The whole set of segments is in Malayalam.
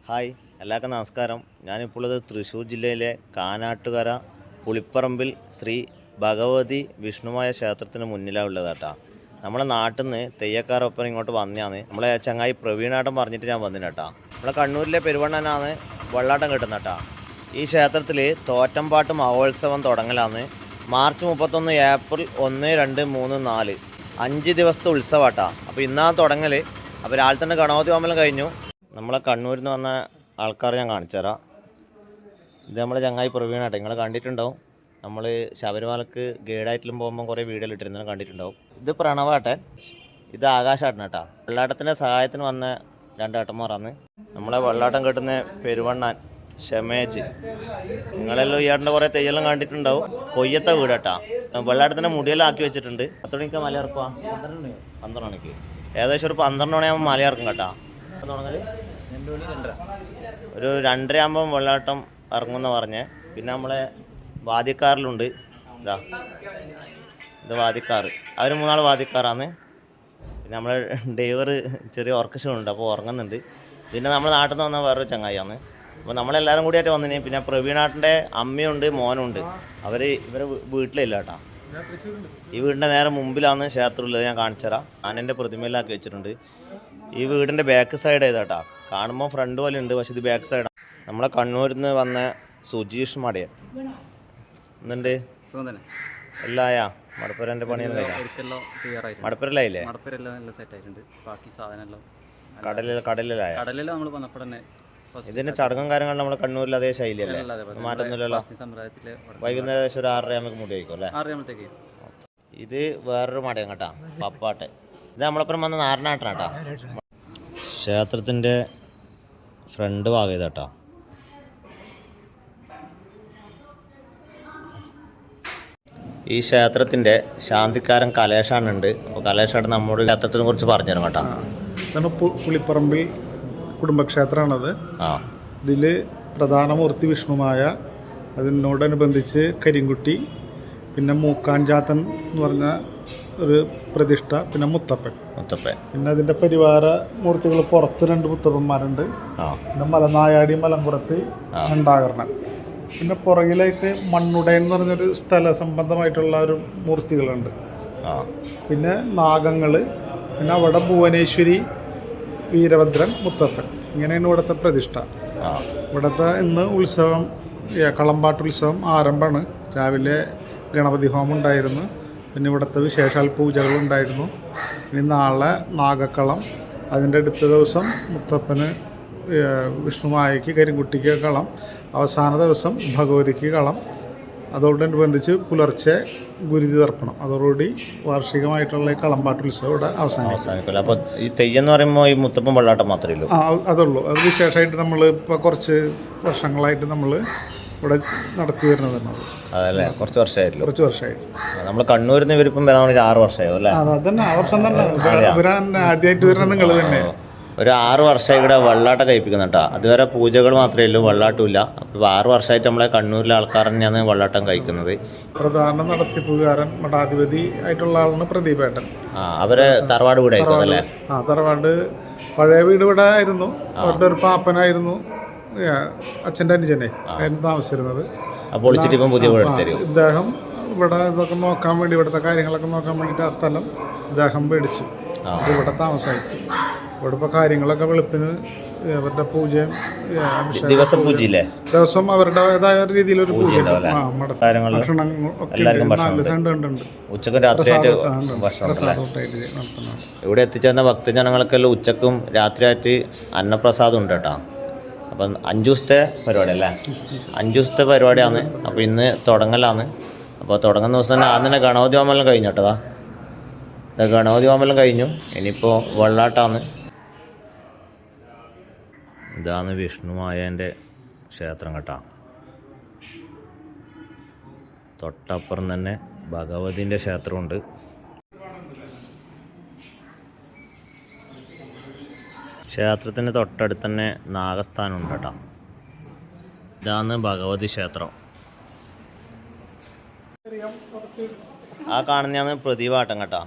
ഹായ്, എല്ലാവർക്കും നമസ്കാരം. ഞാനിപ്പോൾ തൃശ്ശൂർ ജില്ലയിലെ കാനാട്ടുകര പുളിപ്പറമ്പിൽ ശ്രീ ഭഗവതി വിഷ്ണുമായ ക്ഷേത്രത്തിന് മുന്നിലാണ് ഉള്ളതാട്ടാ. നമ്മളെ നാട്ടിൽ നിന്ന് തെയ്യക്കാരൊപ്പം ഇങ്ങോട്ട് വന്നതാണ്. നമ്മളെ ചങ്ങായി പ്രവീണാട്ടം പറഞ്ഞിട്ട് ഞാൻ വന്നിട്ടാ. നമ്മളെ കണ്ണൂരിലെ പെരുവണ്ണനാണ് വെള്ളാട്ടം കിട്ടുന്നട്ടാ. ഈ ക്ഷേത്രത്തിൽ തോറ്റംപാട്ട് മഹോത്സവം തുടങ്ങലാണ്. മാർച്ച് 31, ഏപ്രിൽ 1, 2, 3, 4 5 ദിവസത്തെ ഉത്സവമാട്ടാ. അപ്പോൾ ഇന്നാണ് തുടങ്ങൽ. അപ്പോൾ രാവിലെ തന്നെ ഗണപതി ഹോമം കഴിഞ്ഞു. നമ്മളെ കണ്ണൂരിൽ നിന്ന് വന്ന ആൾക്കാർ ഞാൻ കാണിച്ചു തരാം. ഇത് നമ്മുടെ ചങ്ങായി പ്രവീണാട്ടെ, നിങ്ങൾ കണ്ടിട്ടുണ്ടാവും. നമ്മൾ ശബരിമലക്ക് ഗൈഡായിട്ടും പോകുമ്പോൾ കുറേ വീഡിയോ ഇട്ടിരുന്നത് കണ്ടിട്ടുണ്ടാവും. ഇത് പ്രണവാട്ടൻ, ഇത് ആകാശാട്ടൻ കേട്ടാ. വെള്ളാട്ടത്തിൻ്റെ സഹായത്തിന് വന്ന രണ്ടേട്ടന്മാരാണ്. നമ്മളെ വെള്ളാട്ടം കെട്ടുന്ന പെരുവണ്ണാൻ ഷമേജ്. നിങ്ങളെല്ലാം ഇയാളുടെ കുറേ തെയ്യെല്ലാം കണ്ടിട്ടുണ്ടാവും. കൊയ്യത്തെ വീട് കേട്ടാ. വെള്ളാട്ടത്തിൻ്റെ മുടിയെല്ലാം ആക്കി വെച്ചിട്ടുണ്ട്. 10 മണിക്ക് മല ഇറക്കുക, 12 മണിക്ക് ഏകദേശം ഒരു 12 മണിയാകുമ്പോൾ മല ഇറക്കും കേട്ടാ. തുടങ്ങൽ ഒരു 2:30 ആകുമ്പം വെള്ളാട്ടം ഇറങ്ങുമെന്ന് പറഞ്ഞ്. പിന്നെ നമ്മളെ വാദ്യക്കാരിലുണ്ട്. ഇത് വാദ്യക്കാർ, അവർ 3 ആൾ വാദ്യക്കാരാണ്. പിന്നെ നമ്മളെ ഡ്രൈവർ ചെറിയ ഓർക്കസ്ട്രയുണ്ട്, അപ്പോൾ ഉറങ്ങുന്നുണ്ട്. പിന്നെ നമ്മുടെ നാട്ടിൽ നിന്ന് വന്ന വേറൊരു ചങ്ങായിയാണ്. അപ്പോൾ നമ്മളെല്ലാവരും കൂടിയായിട്ട് വന്നിന്. പിന്നെ പ്രവീണാട്ടിൻ്റെ അമ്മയുണ്ട്, മോനുണ്ട്. ഇവരെ വീട്ടിലില്ല കേട്ടോ. ഈ വീടിൻ്റെ നേരെ മുമ്പിലാണ് ക്ഷേത്രമുള്ളത്. ഞാൻ കാണിച്ചു തരാം. ആനൻ്റെ പ്രതിമയിലാക്കി വെച്ചിട്ടുണ്ട്. ഈ വീടിൻ്റെ ബാക്ക് സൈഡ് ഏതാട്ടാ. കാണുമ്പോൾ ഫ്രണ്ട് പോലെ ഉണ്ട്, പക്ഷെ ഇത് ബാക്ക് സൈഡാണ്. നമ്മളെ കണ്ണൂരിൽ നിന്ന് വന്ന സുജീഷ് മടയൻ എന്നുണ്ട്. എല്ലായ മടപ്പുരൻ്റെ പണിയൊന്നും കഴിഞ്ഞാൽ മടപ്പുരല്ലായില്ലേ? കടലിലായ. ഇതിന്റെ ചടങ്ങും കാര്യങ്ങളും നമ്മുടെ കണ്ണൂരിൽ അതേ ശൈലിയല്ലേ, മാറ്റൊന്നുമില്ലല്ലോ. വൈകുന്നേരം ഒരു 6:30 ആകുമ്പോൾ മുടി വയ്ക്കും അല്ലേ? ഇത് വേറൊരു മടയം കേട്ടാ, പപ്പാട്ടെ. ഇത് നമ്മളൊപ്പം വന്ന നാരനാട്ടനാട്ടാ. ക്ഷേത്രത്തിൻ്റെ ഫ്രണ്ട് ഭാഗം ഇതാട്ടാ. ഈ ക്ഷേത്രത്തിൻ്റെ ശാന്തിക്കാരൻ കലേഷാണുണ്ട്. അപ്പോൾ കലേഷാണ് നമ്മോട് ക്ഷേത്രത്തിനെ കുറിച്ച് പറഞ്ഞു തരും കേട്ടോ. ഇതാണ് പുളിപ്പറമ്പിൽ കുടുംബക്ഷേത്രമാണത്. ഇതിൽ പ്രധാന മൂർത്തി വിഷ്ണുമായ, അതിനോടനുബന്ധിച്ച് കരിങ്കുട്ടി, പിന്നെ മൂക്കാഞ്ചാത്തൻ എന്ന് പറഞ്ഞ ഒരു പ്രതിഷ്ഠ, പിന്നെ മുത്തപ്പൻ. പിന്നെ അതിൻ്റെ പരിവാര മൂർത്തികൾ പുറത്ത് 2 മുത്തപ്പന്മാരുണ്ട്. പിന്നെ മലനായാടി മലമ്പുറത്ത് ഉണ്ടാകരണം. പിന്നെ പുറകിലായിട്ട് മണ്ണുടയൻ എന്ന് പറഞ്ഞൊരു സ്ഥല സംബന്ധമായിട്ടുള്ള ഒരു മൂർത്തികളുണ്ട്. പിന്നെ നാഗങ്ങൾ, പിന്നെ അവിടെ ഭുവനേശ്വരി, വീരഭദ്രൻ, മുത്തപ്പൻ. ഇങ്ങനെയാണ് ഇവിടുത്തെ പ്രതിഷ്ഠ. ഇവിടുത്തെ ഇന്ന് ഉത്സവം, കളമ്പാട്ടുത്സവം ആരംഭമാണ്. രാവിലെ ഗണപതി ഹോമം ഉണ്ടായിരുന്നു. പിന്നെ ഇവിടുത്തെ വിശേഷാൽ പൂജകളുണ്ടായിരുന്നു. ഇനി നാളെ നാഗക്കളം, അതിൻ്റെ അടുത്ത ദിവസം മുത്തപ്പന് വിഷ്ണുമായയ്ക്ക് കരിങ്കുട്ടിക്ക് കളം, അവസാന ദിവസം ഭഗവതിക്ക് കളം. അതോടനുബന്ധിച്ച് പുലർച്ചെ ഗുരുതി തർപ്പണം. അതോടുകൂടി വാർഷികമായിട്ടുള്ള ഈ കളമ്പാട്ടുത്സവം ഇവിടെ അവസാനിക്കും. അപ്പോൾ ഈ തെയ്യം എന്ന് പറയുമ്പോൾ ഈ മുത്തപ്പൻ വെള്ളാട്ടം മാത്രമേ ഉള്ളൂ? അതുള്ളൂ. അത് വിശേഷമായിട്ട് നമ്മൾ ഇപ്പോൾ കുറച്ച് വർഷങ്ങളായിട്ട് നമ്മൾ ഇവിടെ നടത്തി വരുന്നതാണ്. അതല്ലേ, കുറച്ച് വർഷമായിട്ടില്ല. കുറച്ച് വർഷമായിട്ട് നമ്മൾ കണ്ണൂരിൽ നിന്ന് ഇവരിപ്പം വരാൻ 6 വർഷമായോ അല്ലേ? അതന്നെ, ആ വർഷം തന്നെ വരാൻ ആദ്യമായിട്ട് വരുന്നത് നിങ്ങൾ തന്നെ. ഒരു 6 വർഷമായി ഇവിടെ വെള്ളാട്ടം കഴിപ്പിക്കുന്ന കേട്ടോ. അതുവരെ പൂജകൾ മാത്രമേ ഉള്ളൂ, വെള്ളാട്ടമില്ല. അപ്പോൾ 6 വർഷമായിട്ട് നമ്മളെ കണ്ണൂരിലെ ആൾക്കാർ തന്നെയാണ് വെള്ളാട്ടം കഴിക്കുന്നത്. പ്രധാന നടത്തിപ്പുകാരൻ മഠാധിപതി ആയിട്ടുള്ള ആളാണ് പ്രദീപേട്ടൻ. അവരെ തറവാട് വീടായിരിക്കും അല്ലേ? തറവാട് പഴയ വീട് ഇവിടെ ആയിരുന്നു. അവരുടെ ഒരു പാപ്പനായിരുന്നു, അച്ഛൻ്റെ അനുജനെ ആയിരുന്നു താമസിച്ചിരുന്നത്. അപ്പോൾ പുതിയ വീട് എടുത്തരും. ഇദ്ദേഹം ഇവിടെ ഇതൊക്കെ നോക്കാൻ വേണ്ടി, ഇവിടുത്തെ കാര്യങ്ങളൊക്കെ നോക്കാൻ വേണ്ടിയിട്ട് ആ സ്ഥലം ഇദ്ദേഹം മേടിച്ചു. ഇവിടെ താമസമായി. ഇവിടെ ഇപ്പോൾ കാര്യങ്ങളൊക്കെ വെളുപ്പിന് അവരുടെ പൂജയും ദിവസം അവരുടേതായ രീതിയിലൊരു പൂജ, ഇവിടെ എത്തിച്ചേർന്ന ഭക്തജനങ്ങൾക്കെല്ലാം ഉച്ചക്കും രാത്രിയായിട്ട് അന്നപ്രസാദം ഉണ്ട് കേട്ടോ. അപ്പം 5 ദിവസത്തെ പരിപാടി അല്ലേ? 5 ദിവസത്തെ പരിപാടിയാണ്. അപ്പോൾ ഇന്ന് തുടങ്ങലാണ്. അപ്പോൾ തുടങ്ങുന്ന ദിവസം തന്നെ ആദ്യം തന്നെ ഗണപതി ഹോമെല്ലാം കഴിഞ്ഞു കേട്ടോ. ഗണപതി ഹോമെല്ലാം കഴിഞ്ഞു. ഇനിയിപ്പോൾ വെള്ളാട്ടാണ്. ഇതാണ് വിഷ്ണുമായൻ്റെ ക്ഷേത്രം കേട്ടോ. തൊട്ടപ്പുറം തന്നെ ഭഗവതിൻ്റെ ക്ഷേത്രമുണ്ട്. ക്ഷേത്രത്തിന് തൊട്ടടുത്ത് തന്നെ നാഗസ്ഥാനമുണ്ട് കേട്ടോ. ഇതാണ് ഭഗവതി ക്ഷേത്രം. ആ കാണുന്നതാണ് പ്രദീപാട്ടം കേട്ടോ.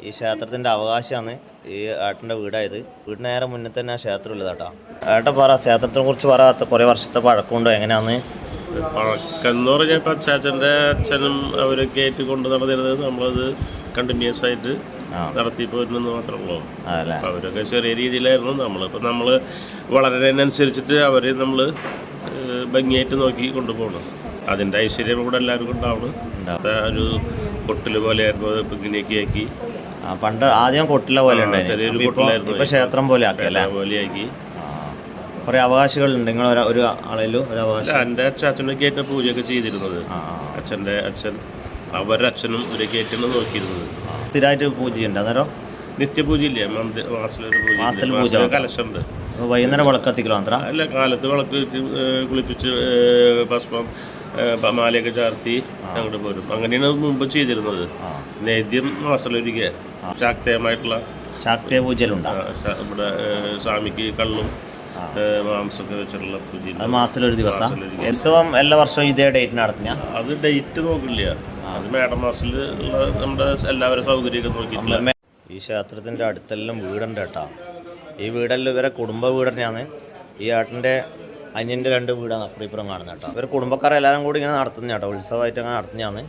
ഈ ക്ഷേത്രത്തിൻ്റെ അവകാശമാണ് ഈ ഏട്ടൻ്റെ വീടായത്. വീടിന് നേരെ മുന്നിൽ തന്നെ ആ ക്ഷേത്രം ഉള്ളതാട്ടോ. ഏട്ടൻ പറ, ക്ഷേത്രത്തിനെ കുറിച്ച് പറയാത്ത കുറേ വർഷത്തെ പഴക്കമുണ്ടോ, എങ്ങനെയാന്ന്? പഴക്കം എന്ന് പറഞ്ഞാൽ ഇപ്പം അച്ചാച്ചൻ്റെ അച്ഛനും അവരൊക്കെ ആയിട്ട് കൊണ്ട് നടന്നിരുന്നത് നമ്മളത് കണ്ടിന്യൂസ് ആയിട്ട് നടത്തി പോരുന്നെന്ന് മാത്രമേ ഉള്ളൂ. അവരൊക്കെ ചെറിയ രീതിയിലായിരുന്നു. നമ്മൾ വളരുന്നതിനനുസരിച്ചിട്ട് അവരെ നമ്മൾ ഭംഗിയായിട്ട് നോക്കി കൊണ്ടുപോകണം. അതിൻ്റെ ഐശ്വര്യം കൂടെ എല്ലാവർക്കും ഉണ്ടാവണം. ഒരു കൊട്ടിൽ പോലെയായിരുന്നു, ഇപ്പം ഇങ്ങനെയൊക്കെ ആക്കി. പണ്ട് ആദ്യം കൊട്ടില പോലെ ചെറിയൊരു കൊട്ടിലായിരുന്നു, ക്ഷേത്രം പോലെ പോലെയാക്കി. കുറേ അവകാശികളുണ്ട്. നിങ്ങൾ ഒരു ആളേലും ഒരു അവകാശം? എൻ്റെ അച്ചാച്ചനൊക്കെ ആയിട്ട് പൂജയൊക്കെ ചെയ്തിരുന്നത്. അച്ഛൻ്റെ അച്ഛൻ, അവരുടെ അച്ഛനും ഇവരൊക്കെ ആയിട്ടാണ് നോക്കിയിരുന്നത്. സ്ഥിരമായിട്ട് പൂജയുണ്ട് അന്നേരം? നിത്യപൂജയില്ലേ, മാസത്തിൽ പൂജ, കലശുണ്ട്. വൈകുന്നേരം വിളക്ക് കത്തിക്കലോ അത്ര? അല്ല, കാലത്ത് വിളക്ക് കുളിപ്പിച്ച് ഭസ്മം മാലയൊക്കെ ചാർത്തി അങ്ങോട്ട് പോരും. അങ്ങനെയാണ് മുമ്പ് ചെയ്തിരുന്നത്. നേദ്യം മാസത്തിലൊരിക്കൽ ശാക്തേയമായിട്ടുള്ള ശാക്തേയ പൂജയിലുണ്ട്. ഇവിടെ സ്വാമിക്ക് കള്ളും മാംസമൊക്കെ വെച്ചിട്ടുള്ള പൂജ മാസത്തിലൊരു ദിവസം. ഉത്സവം എല്ലാ വർഷവും ഇതേ ഡേറ്റ് നടത്തുന്ന? അത് ഡേറ്റ് നോക്കില്ല, അത് മേടം മാസത്തിൽ നമ്മുടെ എല്ലാവരും സൗകര്യമൊക്കെ നോക്കിയിട്ടില്ല. ഈ ക്ഷേത്രത്തിൻ്റെ അടുത്തെല്ലാം വീടുണ്ട് കേട്ടോ. ഈ വീടെല്ലാം ഇവരെ കുടുംബ വീട് തന്നെയാണ്. ഈ ഏട്ടൻ്റെ അന്യൻ്റെ 2 വീടാണ് അപ്പുറം കാണുന്നത് കേട്ടോ. ഇവർ കുടുംബക്കാരെല്ലാവരും കൂടി ഇങ്ങനെ നടത്തുന്ന കേട്ടോ, ഉത്സവമായിട്ട് അങ്ങനെ നടത്തുന്നതാണ്.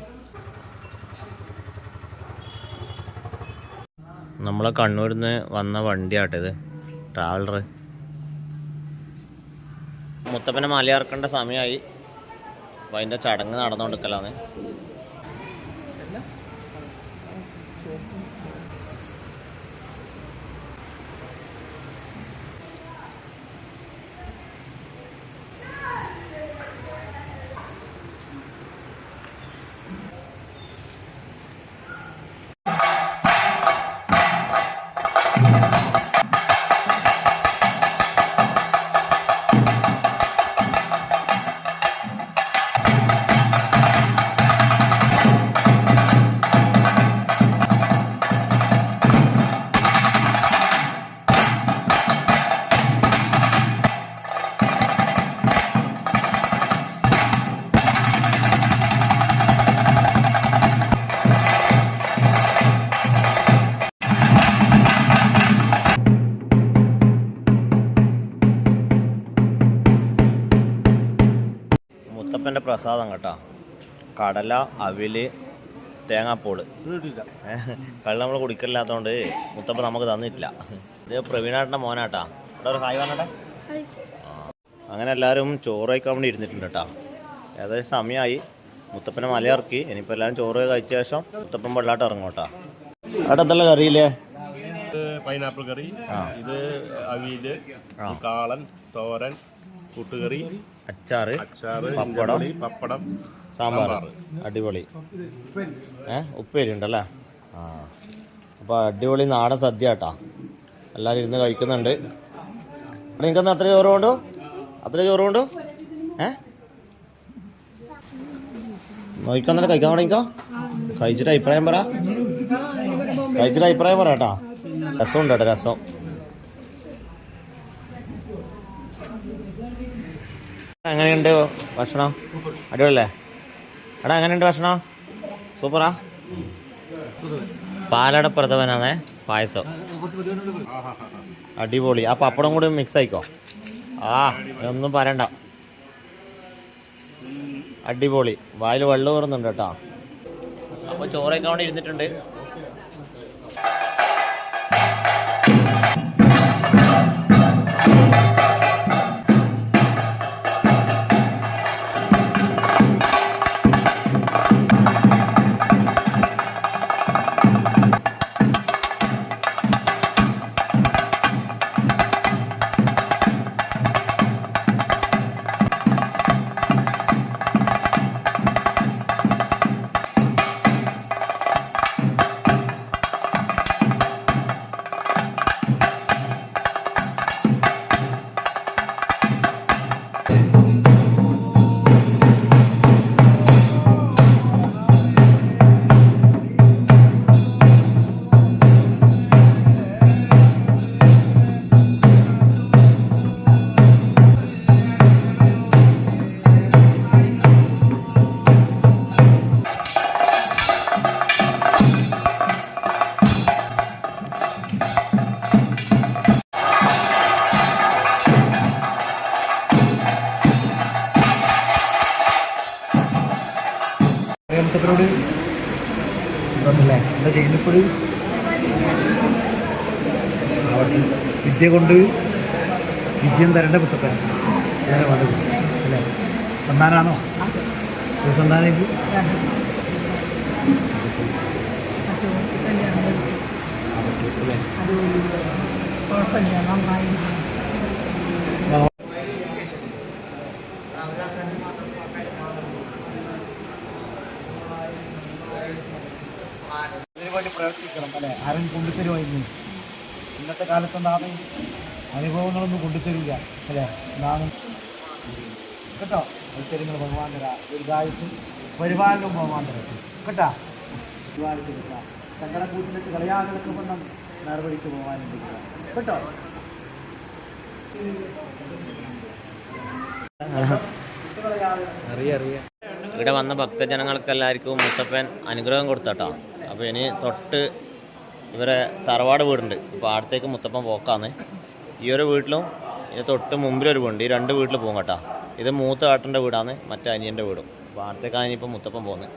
നമ്മളെ കണ്ണൂരിൽ നിന്ന് വന്ന വണ്ടിയാട്ടോ ഇത്, ട്രാവലർ. മുത്തപ്പനെ മലയിറക്കേണ്ട സമയമായി. അപ്പോൾ അതിൻ്റെ ചടങ്ങ് നടന്നുകൊടുക്കലാണ്. മുത്തപ്പൻ്റെ പ്രസാദം കേട്ടോ. കടല, അവില്, തേങ്ങാപ്പോള്. കള്ള് നമ്മൾ കുടിക്കലില്ലാത്തതുകൊണ്ട് മുത്തപ്പൻ നമുക്ക് തന്നിട്ടില്ല. ഇത് പ്രവീണാട്ടൻ്റെ മോനാട്ടാ. ഇവിടെ ഒരു ഹായ് പറഞ്ഞട്ടെ. അങ്ങനെ എല്ലാവരും ചോറ് കഴിക്കാൻ വേണ്ടി ഇരുന്നിട്ടുണ്ട് കേട്ടോ. ഏകദേശം സമയമായി. മുത്തപ്പനെ മലയിറക്കി. ഇനിയിപ്പോൾ എല്ലാവരും ചോറ് കഴിച്ച ശേഷം മുത്തപ്പൻ വെള്ളാട്ട് ഇറങ്ങും കേട്ടോ. അവിടെ എന്തെല്ലാം കറിയില്ലേ? പൈനാപ്പിൾ കറി, ഇത് അവിയല്, കാളൻ, തോരൻ, കൂട്ടുകറി, അച്ചാറ്, പപ്പടം, സാമ്പാർ. അടിപൊളി. ഉപ്പേരി ഉണ്ടല്ലേ? അപ്പോൾ അടിപൊളി നാടൻ സദ്യ കേട്ടോ. എല്ലാവരും ഇരുന്ന് കഴിക്കുന്നുണ്ട്. നിങ്ങൾക്കൊന്ന് അത്ര ചോറ് കൊണ്ടു? അത്ര ചോറ് കൊണ്ടു? നോക്കിക്കൊന്നല്ലേ കഴിക്കാൻ തുടങ്ങിക്കോ. കഴിച്ചിട്ട് അഭിപ്രായം പറ. കേട്ടോ. രസമുണ്ട് കേട്ടോ, രസം. എങ്ങനെയുണ്ട് ഭക്ഷണം? അടിപൊളിയല്ലേ? എടാ എങ്ങനെയുണ്ട് ഭക്ഷണം? സൂപ്പറാ. പാലട പ്രഥമനാണേ, പായസം അടിപൊളി. ആ പപ്പടം കൂടി മിക്സ് ആയിക്കോ. ഒന്നും പറയണ്ട, അടിപൊളി. വായിൽ വെള്ളം കയറുന്നുണ്ട് കേട്ടോ. അപ്പോൾ ചോറൊക്കെ അവിടെ ഇരുന്നിട്ടുണ്ട്. മുത്തപ്പനോട് എന്താ ചെയ്യുന്നപ്പോഴും വിദ്യ കൊണ്ട് വിജയം തരേണ്ട മുത്തപ്പൻ അങ്ങനെ വന്നത് അല്ലേ? സന്താനാണോ? സന്താനം ഇത് ഇതിനുവേണ്ടി പ്രവർത്തിക്കണം അല്ലേ? ആരും കൊണ്ടുതരുമായിരുന്നു. ഇന്നത്തെ കാലത്തൊന്നാണ് അനുഭവങ്ങളൊന്നും കൊണ്ടുതരില്ല അല്ലേ? എന്നാണ് കേട്ടോ. ഐശ്വര്യങ്ങൾ ഭഗവാൻ തരാ, ദീർഘായുസും പരിപാലനവും ഭഗവാൻ തരാം കേട്ടോ. പരിപാലിച്ചെടുക്കുക, സങ്കടക്കൂട്ടിലേക്ക് കളയാതെ വെക്കപ്പെടണം, നടപടിക്ക് പോകാനും കേട്ടോ. ഇവിടെ വന്ന ഭക്തജനങ്ങൾക്ക് എല്ലാവർക്കും മുത്തപ്പൻ അനുഗ്രഹം കൊടുത്തട്ടോ. അപ്പോൾ ഇനി തൊട്ട് ഇവരെ തറവാട് വീടുണ്ട്, അപ്പോൾ അടുത്തേക്ക് മുത്തപ്പൻ പോക്കാന്ന്. ഈ ഒരു വീട്ടിലും ഇത് തൊട്ട് മുമ്പിലൊരു വീടുണ്ട്. ഈ 2 വീട്ടിൽ പോകും കേട്ടോ. ഇത് മൂത്ത ഏട്ടൻ്റെ വീടാണ്, മറ്റേ അനിയൻ്റെ വീടും. അപ്പോൾ അടുത്തേക്കാണ് ഇനിയിപ്പോൾ മുത്തപ്പൻ പോകുന്നത്.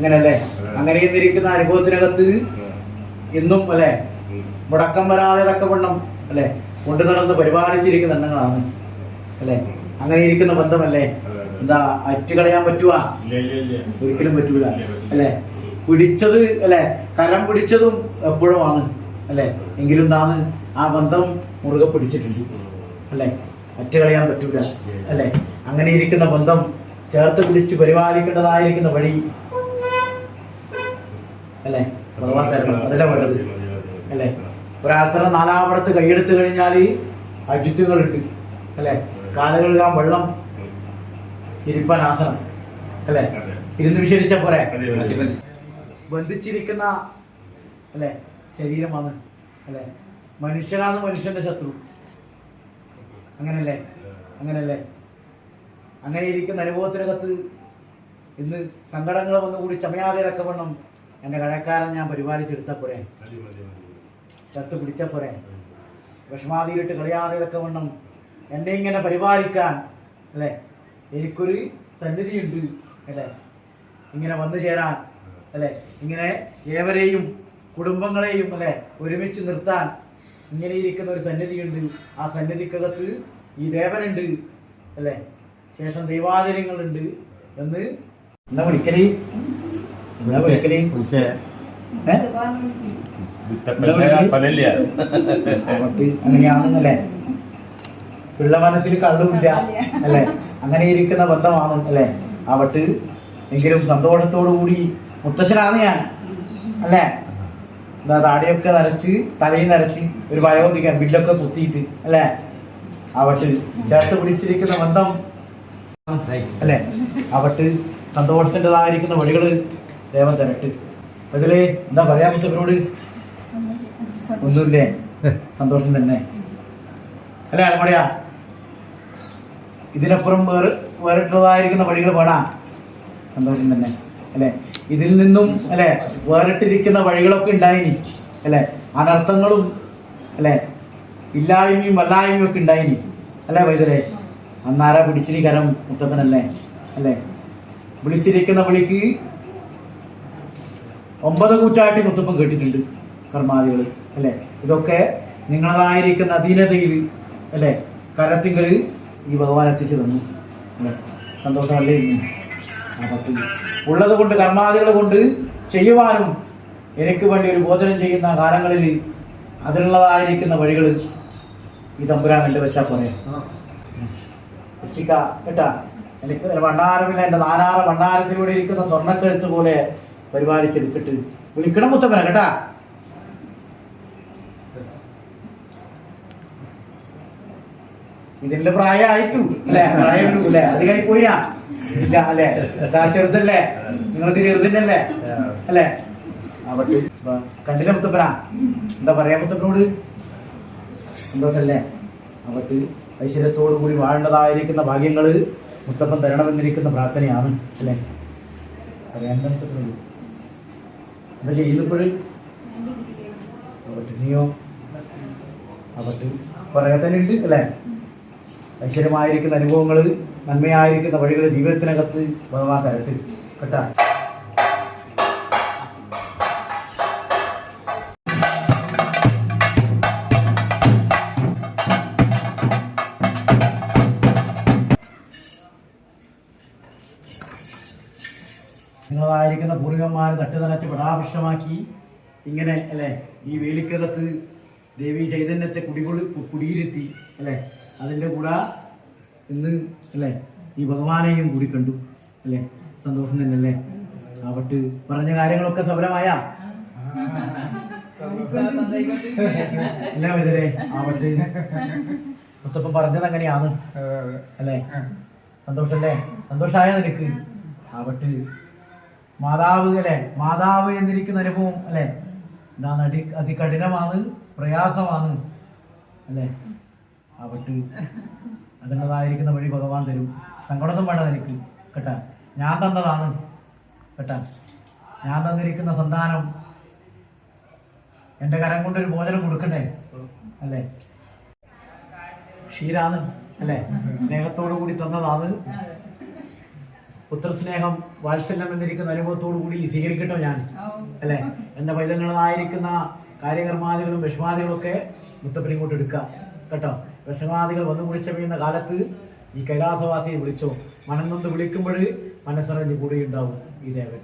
അങ്ങനല്ലേ? അങ്ങനെ ഇന്നിരിക്കുന്ന അനുഭവത്തിനകത്ത് ഇന്നും അല്ലെ മുടക്കം വരാതെ തക്കവണ്ണം അല്ലെ കൊണ്ടു നടന്ന് പരിപാലിച്ചിരിക്കുന്ന എണ്ണങ്ങളാണ് അല്ലെ. അങ്ങനെ ഇരിക്കുന്ന ബന്ധമല്ലേ എന്താ അറ്റുകളയാൻ പറ്റുക? ഒരിക്കലും പറ്റൂല അല്ലെ. പിടിച്ചത് അല്ലെ, കരം പിടിച്ചതും എപ്പോഴുമാണ് അല്ലെ. എങ്കിലും നാം ആ ബന്ധം മുറുകെ പിടിച്ചിട്ടുണ്ട് അല്ലെ. അറ്റുകളയാൻ പറ്റൂല അല്ലെ. അങ്ങനെ ഇരിക്കുന്ന ബന്ധം ചേർത്ത് പിടിച്ച് പരിപാലിക്കേണ്ടതായിരിക്കുന്ന വഴി അല്ലെ ഭഗവാൻ തരണം. അതല്ല വേണ്ടത് അല്ലെ. ഒരാത്ര 4 കൈയെടുത്ത് കഴിഞ്ഞാൽ അജിത്തുകളുണ്ട് അല്ലെ. കാല് കഴുകാൻ വെള്ളം, ഇരിപ്പാൻ ആസനം അല്ലെ. ഇരുന്ന് വിശേഷിച്ച പോരെ. ബന്ധിച്ചിരിക്കുന്ന അല്ലെ ശരീരമാണ് അല്ലെ. മനുഷ്യനാണ് മനുഷ്യന്റെ ശത്രു. അങ്ങനല്ലേ? അങ്ങനല്ലേ? അങ്ങനെ ഇരിക്കുന്ന അനുഭവത്തിനകത്ത് ഇന്ന് സങ്കടങ്ങൾ വന്നുകൂടി ചമയാതെ തക്കവണ്ണം എൻ്റെ കടക്കാരൻ ഞാൻ പരിപാലിച്ചെടുത്ത പോരെ, ചത്ത് പിടിച്ച പോരെ, വിഷമാതിയിട്ട് കളയാതെ തക്കവണ്ണം എന്നെ ഇങ്ങനെ പരിപാലിക്കാൻ അല്ലേ എനിക്കൊരു സന്നിധിയുണ്ട് അല്ലേ. ഇങ്ങനെ വന്നു ചേരാൻ അല്ലേ, ഇങ്ങനെ ഏവരെയും കുടുംബങ്ങളെയും അല്ലേ ഒരുമിച്ച് നിർത്താൻ ഇങ്ങനെ ഇരിക്കുന്ന ഒരു സന്നിധിയുണ്ട്. ആ സന്നിധിക്കകത്ത് ഈ ദേവനുണ്ട് അല്ലേ. ശേഷം ദൈവാധീനങ്ങളുണ്ട് എന്ന് എന്താ വിളിക്കലേ? അങ്ങനെയാണെന്നല്ലേ. പിള്ള മനസ്സിൽ കള്ളുമില്ല അല്ലെ. അങ്ങനെ ഇരിക്കുന്ന ബന്ധമാണ് അല്ലെ. ആവട്ട് എങ്കിലും സന്തോഷത്തോടു കൂടി മുത്തശ്ശനാണ് ഞാൻ അല്ലേ. എന്താ താടിയൊക്കെ നരച്ച് തലയിൽ നരച്ച് ഒരു വയോധികൻ ബില്ലൊക്കെ കുത്തിയിട്ട് അല്ലേ. ആവട്ട് ചേർത്ത് പിടിച്ചിരിക്കുന്ന ബന്ധം അല്ലെ. ആവട്ട് സന്തോഷത്തിൻ്റെതായിരിക്കുന്ന വഴികള് ദേവൻ തരട്ട്. അതില് എന്താ പറയാ മുത്തപ്പനോട്? ഒന്നുമില്ലേ, സന്തോഷം തന്നെ അല്ലെ. അലമടയാ ഇതിനപ്പുറം വേറിട്ടുള്ളതായിരിക്കുന്ന വഴികൾ വേണാ, സന്തോഷം തന്നെ അല്ലെ. ഇതിൽ നിന്നും അല്ലെ വേറിട്ടിരിക്കുന്ന വഴികളൊക്കെ ഉണ്ടായിനി അല്ലെ. അനർത്ഥങ്ങളും അല്ലെ ഇല്ലായ്മയും വല്ലായ്മയും ഒക്കെ ഉണ്ടായിനി അല്ലെ. വൈദ്യരെ അന്നാരാ പിടിച്ചിരി കരം മുത്തപ്പനല്ലേ അല്ലെ. വിളിച്ചിരിക്കുന്ന വിളിക്ക് 9 കൂറ്റാട്ടി മുത്തപ്പൻ കേട്ടിട്ടുണ്ട് കർമാദികൾ അല്ലെ. ഇതൊക്കെ നിങ്ങളതായിരിക്കുന്ന അധീനതയിൽ അല്ലെ കരത്തിങ്കൾ ഈ ഭഗവാൻ എത്തിച്ചു തന്നു അല്ലെ. സന്തോഷമല്ലേ? ഉള്ളത് കൊണ്ട് കർമാദികൾ കൊണ്ട് ചെയ്യുവാനും എനിക്ക് വേണ്ടി ഒരു ഭോജനം ചെയ്യുന്ന കാലങ്ങളിൽ അതിനുള്ളതായിരിക്കുന്ന വഴികൾ ഈ തമ്പുരാൻ കണ്ടു വെച്ചാൽ പോലെ കേട്ടാ. എനിക്ക് ഭണ്ഡാരമില്ല, എൻ്റെ 4 ഭണ്ഡാരത്തിലൂടെ ഇരിക്കുന്ന സ്വർണ്ണക്കഴുത്ത് പോലെ പരിപാലിച്ചെടുത്തിട്ട് വിളിക്കണം മുത്തപ്പന കേട്ടാ. ഇതിന്റെ പ്രായമായിട്ടു അല്ലെ, പ്രായമുള്ളൂ അല്ലെ, അധികമായി പോയാ ഇല്ല അല്ലെ, ചെറുതല്ലേ, നിങ്ങൾക്ക് ചെറുതന്നല്ലേ അല്ലെ. അവിടെ കണ്ടില്ല മുത്തപ്പന, എന്താ പറയാ മുത്തപ്പനോട്, എന്തോന്നല്ലേ അവർക്ക് ഐശ്വര്യത്തോടു കൂടി വാഴേണ്ടതായിരിക്കുന്ന ഭാഗ്യങ്ങള് മുത്തപ്പൻ തരണമെന്നിരിക്കുന്ന പ്രാർത്ഥനയാണ് അല്ലെ. പറയാണ്ട മുത്തപ്പനോട് എന്താ ചെയ്യുന്നപ്പോഴ് അവർക്ക് നീയോ അവർക്ക് പറയാൻ തന്നെ ഉണ്ട് അല്ലെ. ഐശ്വര്യമായിരിക്കുന്ന അനുഭവങ്ങള്, നന്മയായിരിക്കുന്ന വഴികൾ ജീവിതത്തിനകത്ത് ഭഗവാൻ തരട്ട് കേട്ടാ. നിങ്ങളായിരിക്കുന്ന പൂർവികന്മാരെ തട്ടുതലച്ച് പടാഭിഷ്ടമാക്കി ഇങ്ങനെ അല്ലെ ഈ വേലിക്കകത്ത് ദേവി ചൈതന്യത്തെ കുടിയിരുത്തി അല്ലെ. അതിൻ്റെ കൂടെ ഇന്ന് അല്ലെ ഈ ഭഗവാനെയും കൂടി കണ്ടു അല്ലെ. സന്തോഷം തന്നെയല്ലേ. ആവട്ട് പറഞ്ഞ കാര്യങ്ങളൊക്കെ സഫലമായ എല്ലാം ഇതിലെ ആവട്ട് മുത്തപ്പൻ പറഞ്ഞത് അങ്ങനെയാണ് അല്ലെ. സന്തോഷല്ലേ, സന്തോഷമായ നിനക്ക് ആവട്ട്. മാതാവ് അല്ലെ, മാതാവ് എന്നിരിക്കുന്ന അനുഭവം അല്ലെ എന്താണ്, അതികഠിനമാണ്, പ്രയാസമാണ് അല്ലെ. ആവട്ട് അതിൻ്റെതായിരിക്കുന്ന വഴി ഭഗവാൻ തരും. സങ്കടം വേണ്ട നിനക്ക് കേട്ടാ. ഞാൻ തന്നതാണ് കേട്ടാ. ഞാൻ തന്നിരിക്കുന്ന സന്താനം എൻ്റെ കരം കൊണ്ടൊരു ഭോജനം കൊടുക്കണ്ടേ അല്ലേ. ക്ഷീരാണ് അല്ലേ, സ്നേഹത്തോടു കൂടി തന്നതാണ്. പുത്രസ്നേഹം, വാത്സല്യം എന്നിരിക്കുന്ന അനുഭവത്തോടു കൂടി സ്വീകരിക്കട്ടോ ഞാൻ അല്ലെ. എൻ്റെ പൈതങ്ങളായിരിക്കുന്ന കാര്യകർമാദികളും വിഷമാദികളും ഒക്കെ മുത്തപ്പനെ കൊണ്ട് എടുക്കുക കേട്ടോ. വിഷമാദികൾ വന്നു കുളിച്ചമയുന്ന കാലത്ത് ഈ കൈലാസവാസിയെ വിളിച്ചോ. മനം നൊന്ന് വിളിക്കുമ്പോൾ മനസ്സറിഞ്ഞ് കൂടെ ഉണ്ടാവും ഈ ദേവൻ.